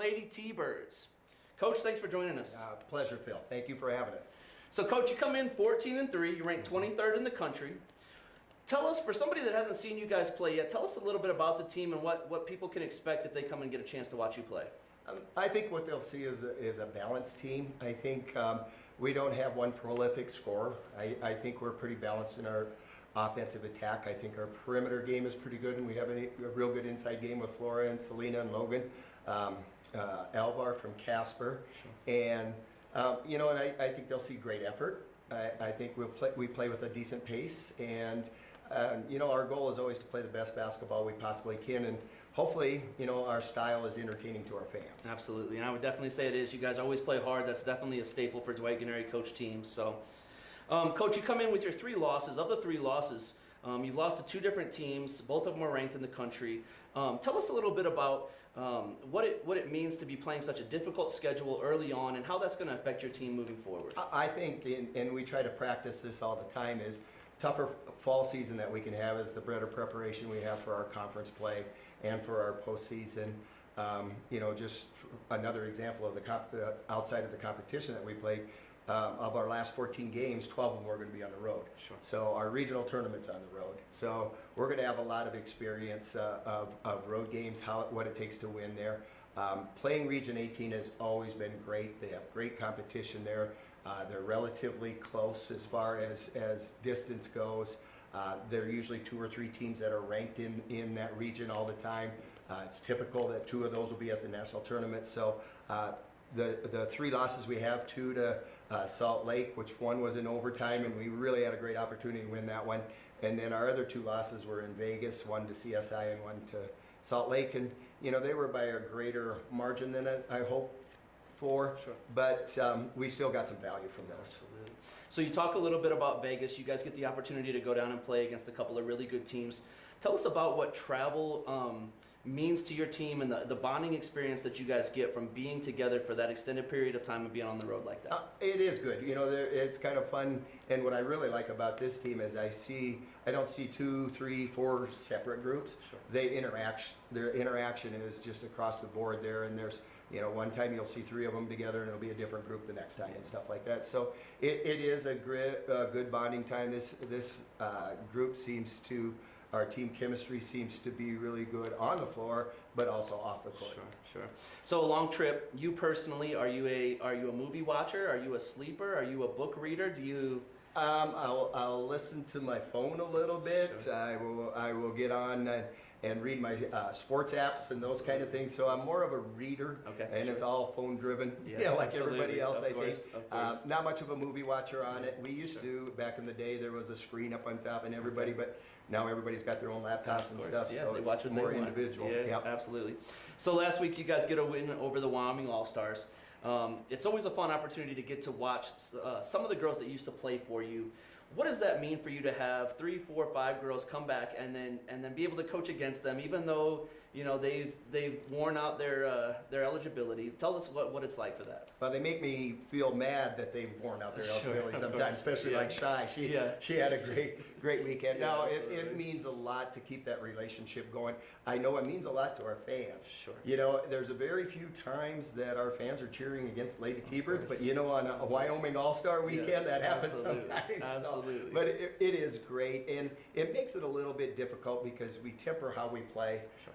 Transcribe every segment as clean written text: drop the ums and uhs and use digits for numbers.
Lady T-Birds. Coach, thanks for joining us. Pleasure, Phil. Thank you for having us. So, Coach, you come in 14-3. You rank 23rd in the country. Tell us, for somebody that hasn't seen you guys play yet, tell us a little bit about the team and what people can expect if they come and get a chance to watch you play. I think what they'll see is a balanced team. I think we don't have one prolific scorer. I think we're pretty balanced in our offensive attack. I think our perimeter game is pretty good, and we have a real good inside game with Flora and Selena and Logan. Alvar from Casper. Sure. And, I think they'll see great effort. I think we play with a decent pace, and our goal is always to play the best basketball we possibly can, and hopefully, our style is entertaining to our fans. Absolutely, and I would definitely say it is. You guys always play hard. That's definitely a staple for Dwight Gennari coach teams. So, Coach, you come in with your 3 losses. Of the 3 losses, you've lost to 2 different teams. Both of them are ranked in the country. Tell us a little bit about what it means to be playing such a difficult schedule early on, and how that's going to affect your team moving forward. I think, and we try to practice this all the time, is tougher fall season that we can have is the better preparation we have for our conference play and for our postseason. Just another example of the outside of the competition that we played. Of our last 14 games, 12 of them are going to be on the road. Sure. So our regional tournament's on the road. So we're going to have a lot of experience of road games, what it takes to win there. Playing Region 18 has always been great. They have great competition there. They're relatively close as far as distance goes. There are usually 2 or 3 teams that are ranked in that region all the time. It's typical that 2 of those will be at the national tournament. So the 3 losses we have, 2 to Salt Lake, which one was in overtime, and we really had a great opportunity to win that one. And then our other 2 losses were in Vegas, one to CSI and one to Salt Lake. And, they were by a greater margin than I hope for. Sure. But we still got some value from those. Absolutely. So you talk a little bit about Vegas. You guys get the opportunity to go down and play against a couple of really good teams. Tell us about what travel means to your team and the bonding experience that you guys get from being together for that extended period of time and being on the road like that. It is good. It's kind of fun. And what I really like about this team is I don't see 2, 3, 4 separate groups. Sure. They interact. Their interaction is just across the board there. And there's, one time you'll see 3 of them together and it'll be a different group the next time and stuff like that. So it is a good bonding time. This group our team chemistry seems to be really good on the floor, but also off the court. Sure. So a long trip. You personally, are you a movie watcher? Are you a sleeper? Are you a book reader? Do you? I'll listen to my phone a little bit. Sure. I will get on and read my sports apps and those kind of things. So I'm more of a reader, okay, and sure. It's all phone driven, yeah, like absolutely. everybody else. Of I course, think of course. Not much of a movie watcher on it. We used to back in the day. There was a screen up on top and everybody, but now everybody's got their own laptops and stuff. Yeah, so they it's watch what more they want. individual. Yeah, yep. Absolutely. So last week you guys get a win over the Wyoming All-Stars. It's always a fun opportunity to get to watch some of the girls that used to play for you. What does that mean for you to have 3, 4, 5 girls come back and then be able to coach against them, even though they've worn out their eligibility? Tell us what it's like for that. Well, they make me feel mad that they've worn out their eligibility sometimes, especially like Shy. She had a great weekend. Yeah, no, it means a lot to keep that relationship going. I know it means a lot to our fans. Sure. There's a very few times that our fans are cheering against Lady T-Birds, but on a Wyoming All-Star weekend, that happens sometimes. Absolutely. But it is great, and it makes it a little bit difficult because we temper how we play. Sure.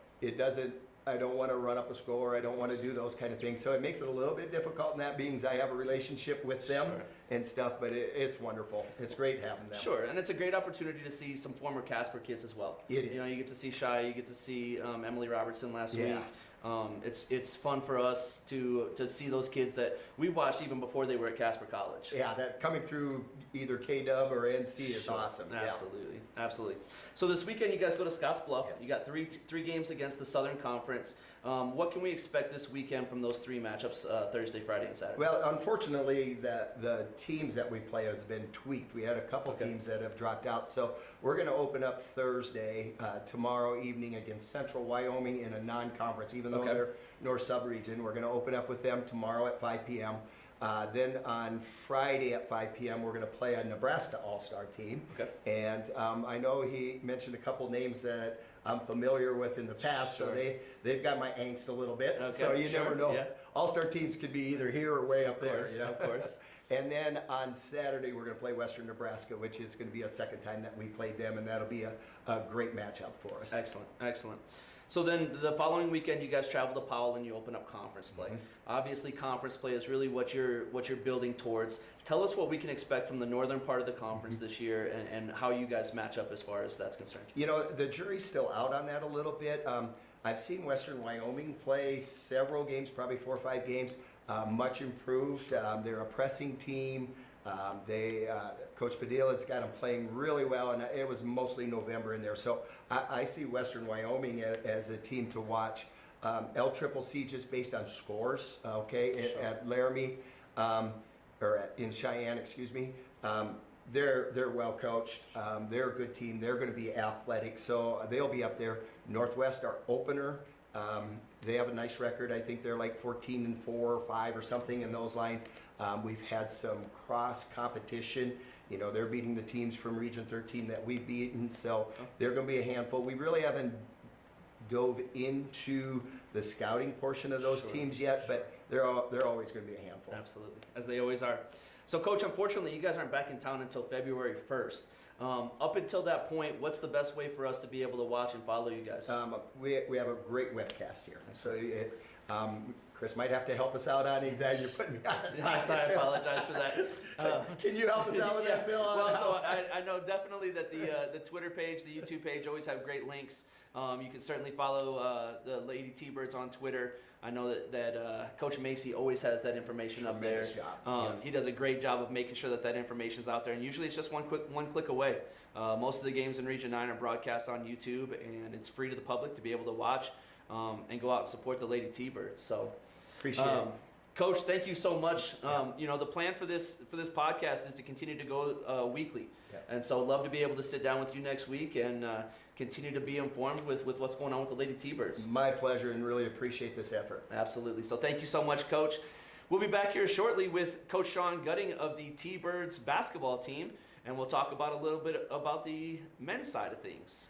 I don't want to run up a score. I don't want to do those kind of things. So it makes it a little bit difficult, and that being I have a relationship with them and stuff, but it's wonderful. It's great having them. Sure, and it's a great opportunity to see some former Casper kids as well. It is. You get to see Shy, you get to see Emily Robertson last week. It's fun for us to see those kids that we watched even before they were at Casper College. Yeah, that coming through either KW or NC is awesome. Absolutely, absolutely. So this weekend you guys go to Scottsbluff. Yes. You got three games against the Southern Conference. What can we expect this weekend from those 3 matchups, Thursday, Friday, and Saturday? Well, unfortunately, the teams that we play has been tweaked. We had a couple teams that have dropped out. So we're going to open up Thursday, tomorrow evening against Central Wyoming in a non-conference, even though they're North Sub-Region. We're going to open up with them tomorrow at 5 p.m. Then on Friday at 5 p.m. we're going to play a Nebraska All-Star team. Okay. And I know he mentioned a couple names that I'm familiar with in the past, Sure. so they've got my angst a little bit. Okay, So you sure, never know. yeah. All-star teams could be either here or way up there. Course, You know? Of course. And then on Saturday, we're going to play Western Nebraska, which is going to be a second time that we played them, and that'll be a great matchup for us. Excellent, excellent. So then the following weekend, you guys travel to Powell and you open up conference play. Obviously, conference play is really what you're building towards. Tell us what we can expect from the northern part of the conference this year, and how you guys match up as far as that's concerned. You know, the jury's still out on that a little bit. I've seen Western Wyoming play several games, probably 4 or 5 games, much improved. They're a pressing team. Coach Padilla's got them playing really well, and it was mostly November in there. So I see Western Wyoming as a team to watch. LCCC just based on scores, okay, Sure. at Laramie, in Cheyenne, excuse me. They're well coached. They're a good team. They're going to be athletic, so they'll be up there. Northwest, our opener, they have a nice record. I think they're like 14-4 or 5 or something in those lines. We've had some cross competition. You know, they're beating the teams from Region 13 that we've beaten, so they're going to be a handful. We really haven't dove into the scouting portion of those Sure. teams yet, but they're always going to be a handful. Absolutely, as they always are. So, Coach, unfortunately, you guys aren't back in town until February 1st. Up until that point, what's the best way for us to be able to watch and follow you guys? We have a great webcast here, so Chris might have to help us out on exactly. You're putting me on the spot. I apologize for that. Can you help us out with that, Bill? Well, so I know definitely that the Twitter page, the YouTube page always have great links. You can certainly follow the Lady T-Birds on Twitter. I know that Coach Macy always has that information up there. Tremendous job. Yes. He does a great job of making sure that information's out there, and usually it's just one click away. Most of the games in Region 9 are broadcast on YouTube, and it's free to the public to be able to watch and go out and support the Lady T-Birds. So, Appreciate it. Coach, thank you so much. You know, the plan for this podcast is to continue to go weekly. Yes. And so love to be able to sit down with you next week and continue to be informed with what's going on with the Lady T-Birds. My pleasure, and really appreciate this effort. Absolutely. So thank you so much, Coach. We'll be back here shortly with Coach Sean Gutting of the T-Birds basketball team, and we'll talk about a little bit about the men's side of things.